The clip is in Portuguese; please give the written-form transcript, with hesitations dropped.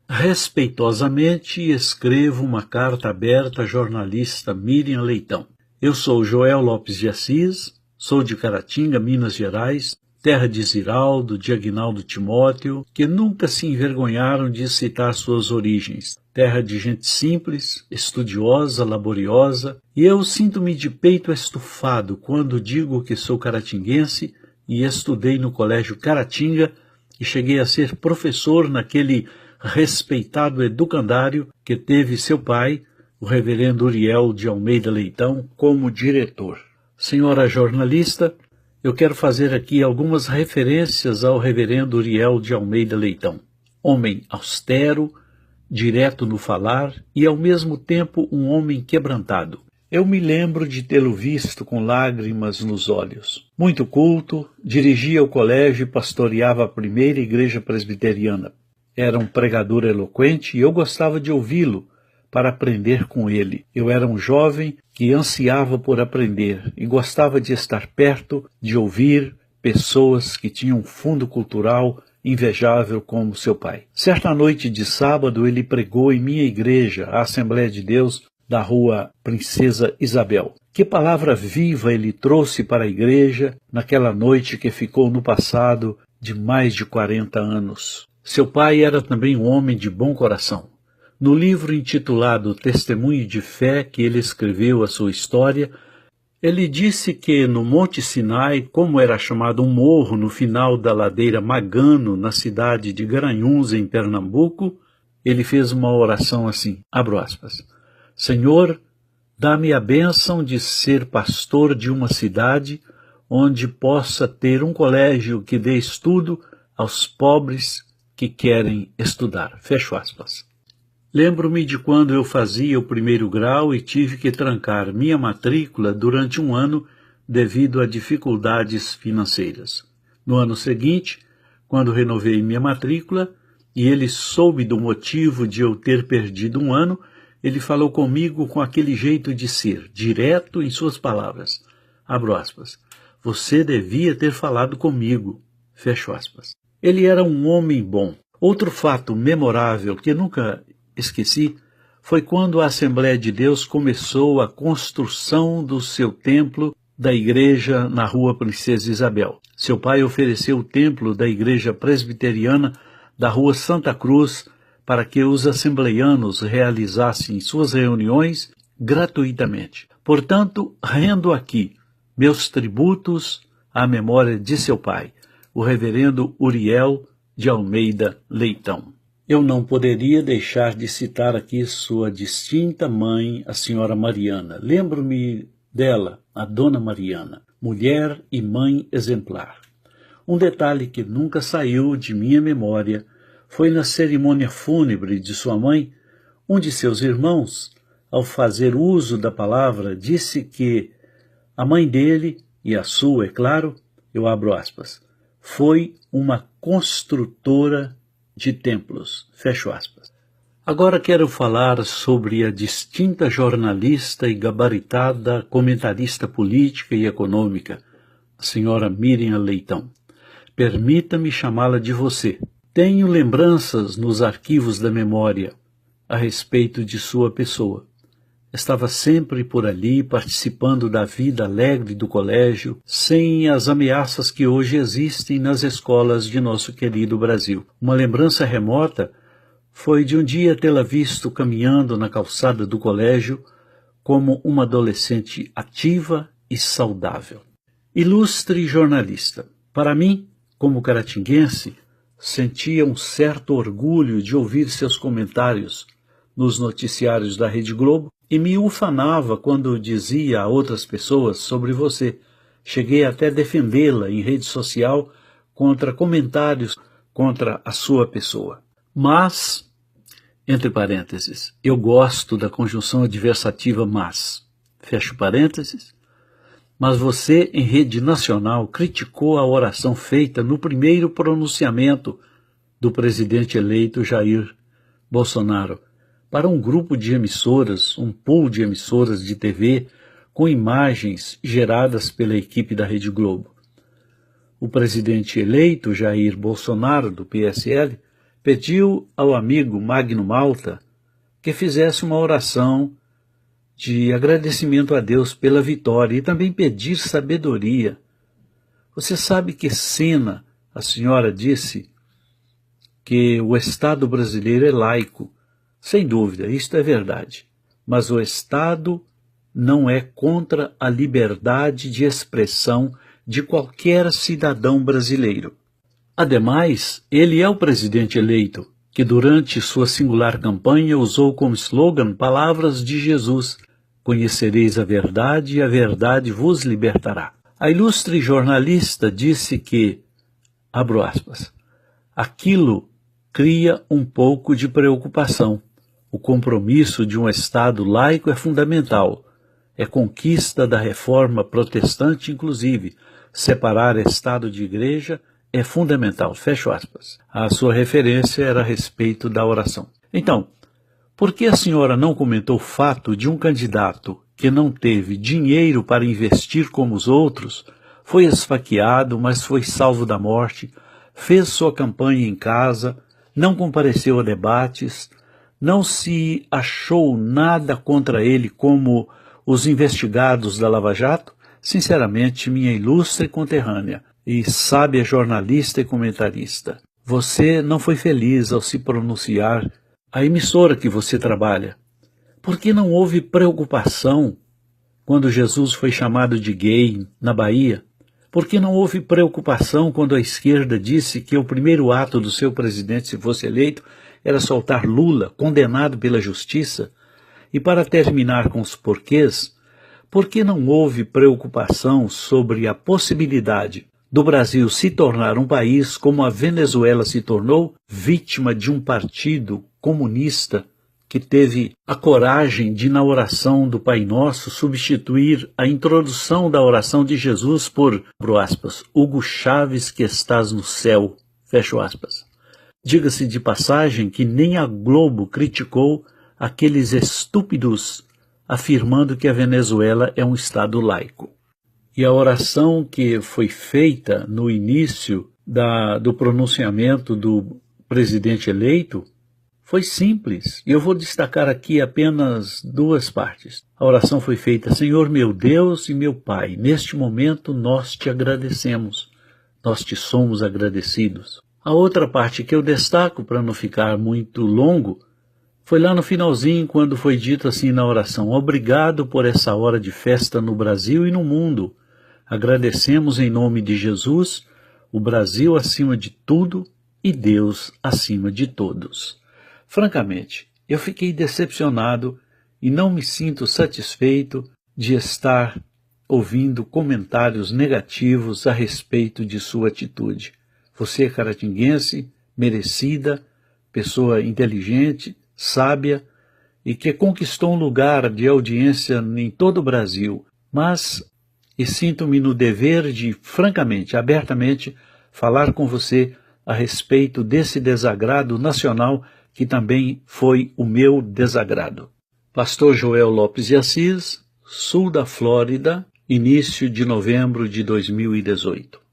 Respeitosamente escrevo uma carta aberta à jornalista Miriam Leitão. Eu sou Joel Lopes de Assis, sou de Caratinga, Minas Gerais, terra de Ziraldo, de Aguinaldo Timóteo, que nunca se envergonharam de citar suas origens. Terra de gente simples, estudiosa, laboriosa, e eu sinto-me de peito estufado quando digo que sou caratinguense e estudei no Colégio Caratinga e cheguei a ser professor naquele respeitado educandário que teve seu pai, o reverendo Uriel de Almeida Leitão, como diretor. Senhora jornalista, eu quero fazer aqui algumas referências ao reverendo Uriel de Almeida Leitão. Homem austero, direto no falar e ao mesmo tempo um homem quebrantado. Eu me lembro de tê-lo visto com lágrimas nos olhos. Muito culto, dirigia o colégio e pastoreava a primeira igreja presbiteriana. Era um pregador eloquente e eu gostava de ouvi-lo para aprender com ele. Eu era um jovem que ansiava por aprender e gostava de estar perto, de ouvir pessoas que tinham um fundo cultural invejável como seu pai. Certa noite de sábado ele pregou em minha igreja, a Assembleia de Deus, da rua Princesa Isabel. Que palavra viva ele trouxe para a igreja naquela noite que ficou no passado de mais de 40 anos. Seu pai era também um homem de bom coração. No livro intitulado Testemunho de Fé, que ele escreveu a sua história, ele disse que no Monte Sinai, como era chamado um morro no final da ladeira Magano, na cidade de Garanhuns, em Pernambuco, ele fez uma oração assim, abro aspas, Senhor, dá-me a bênção de ser pastor de uma cidade onde possa ter um colégio que dê estudo aos pobres que querem estudar. Fecho aspas. Lembro-me de quando eu fazia o primeiro grau e tive que trancar minha matrícula durante um ano devido a dificuldades financeiras. No ano seguinte, quando renovei minha matrícula e ele soube do motivo de eu ter perdido um ano, ele falou comigo com aquele jeito de ser, direto em suas palavras. Abro aspas. Você devia ter falado comigo. Fecho aspas. Ele era um homem bom. Outro fato memorável que nunca esqueci foi quando a Assembleia de Deus começou a construção do seu templo da igreja na rua Princesa Isabel. Seu pai ofereceu o templo da igreja presbiteriana da rua Santa Cruz para que os assembleianos realizassem suas reuniões gratuitamente. Portanto, rendo aqui meus tributos à memória de seu pai, o reverendo Uriel de Almeida Leitão. Eu não poderia deixar de citar aqui sua distinta mãe, a senhora Mariana. Lembro-me dela, a dona Mariana, mulher e mãe exemplar. Um detalhe que nunca saiu de minha memória foi na cerimônia fúnebre de sua mãe, um de seus irmãos, ao fazer uso da palavra, disse que a mãe dele, e a sua, é claro, eu abro aspas, foi uma construtora de templos, fecho aspas. Agora quero falar sobre a distinta jornalista e gabaritada comentarista política e econômica, a senhora Miriam Leitão. Permita-me chamá-la de você. Tenho lembranças nos arquivos da memória a respeito de sua pessoa. Estava sempre por ali, participando da vida alegre do colégio, sem as ameaças que hoje existem nas escolas de nosso querido Brasil. Uma lembrança remota foi de um dia tê-la visto caminhando na calçada do colégio como uma adolescente ativa e saudável. Ilustre jornalista, para mim, como caratinguense, sentia um certo orgulho de ouvir seus comentários nos noticiários da Rede Globo e me ufanava quando dizia a outras pessoas sobre você. Cheguei até a defendê-la em rede social contra comentários contra a sua pessoa. Mas, entre parênteses, eu gosto da conjunção adversativa mas, fecho parênteses, mas você, em rede nacional, criticou a oração feita no primeiro pronunciamento do presidente eleito Jair Bolsonaro para um grupo de emissoras, um pool de emissoras de TV com imagens geradas pela equipe da Rede Globo. O presidente eleito, Jair Bolsonaro, do PSL, pediu ao amigo Magno Malta que fizesse uma oração de agradecimento a Deus pela vitória e também pedir sabedoria. Você sabe que Sena, a senhora, disse que o Estado brasileiro é laico. Sem dúvida, isto é verdade. Mas o Estado não é contra a liberdade de expressão de qualquer cidadão brasileiro. Ademais, ele é o presidente eleito, que durante sua singular campanha usou como slogan palavras de Jesus: conhecereis a verdade e a verdade vos libertará. A ilustre jornalista disse que, abro aspas, aquilo cria um pouco de preocupação. O compromisso de um Estado laico é fundamental. É conquista da reforma protestante, inclusive. Separar Estado de Igreja é fundamental. Fecho aspas. A sua referência era a respeito da oração. Então, por que a senhora não comentou o fato de um candidato que não teve dinheiro para investir como os outros, foi esfaqueado, mas foi salvo da morte, fez sua campanha em casa, não compareceu a debates, não se achou nada contra ele como os investigados da Lava Jato? Sinceramente, minha ilustre conterrânea e sábia jornalista e comentarista, você não foi feliz ao se pronunciar a emissora que você trabalha. Por que não houve preocupação quando Jesus foi chamado de gay na Bahia? Por que não houve preocupação quando a esquerda disse que o primeiro ato do seu presidente, se fosse eleito, era soltar Lula, condenado pela justiça? E para terminar com os porquês, por que não houve preocupação sobre a possibilidade do Brasil se tornar um país como a Venezuela se tornou, vítima de um partido comunista que teve a coragem de, na oração do Pai Nosso, substituir a introdução da oração de Jesus por, abro aspas, Hugo Chávez que estás no céu, fecho aspas. Diga-se de passagem que nem a Globo criticou aqueles estúpidos afirmando que a Venezuela é um Estado laico. E a oração que foi feita no início do pronunciamento do presidente eleito foi simples. E eu vou destacar aqui apenas duas partes. A oração foi feita: Senhor meu Deus e meu Pai, neste momento nós te agradecemos. Nós te somos agradecidos. A outra parte que eu destaco, para não ficar muito longo, foi lá no finalzinho, quando foi dito assim na oração: obrigado por essa hora de festa no Brasil e no mundo. Agradecemos em nome de Jesus, o Brasil acima de tudo e Deus acima de todos. Francamente, eu fiquei decepcionado e não me sinto satisfeito de estar ouvindo comentários negativos a respeito de sua atitude. Você é caratinguense, merecida, pessoa inteligente, sábia e que conquistou um lugar de audiência em todo o Brasil, mas sinto-me no dever de, francamente, abertamente, falar com você a respeito desse desagrado nacional que também foi o meu desagrado. Pastor Joel Lopes de Assis, sul da Flórida, início de novembro de 2018.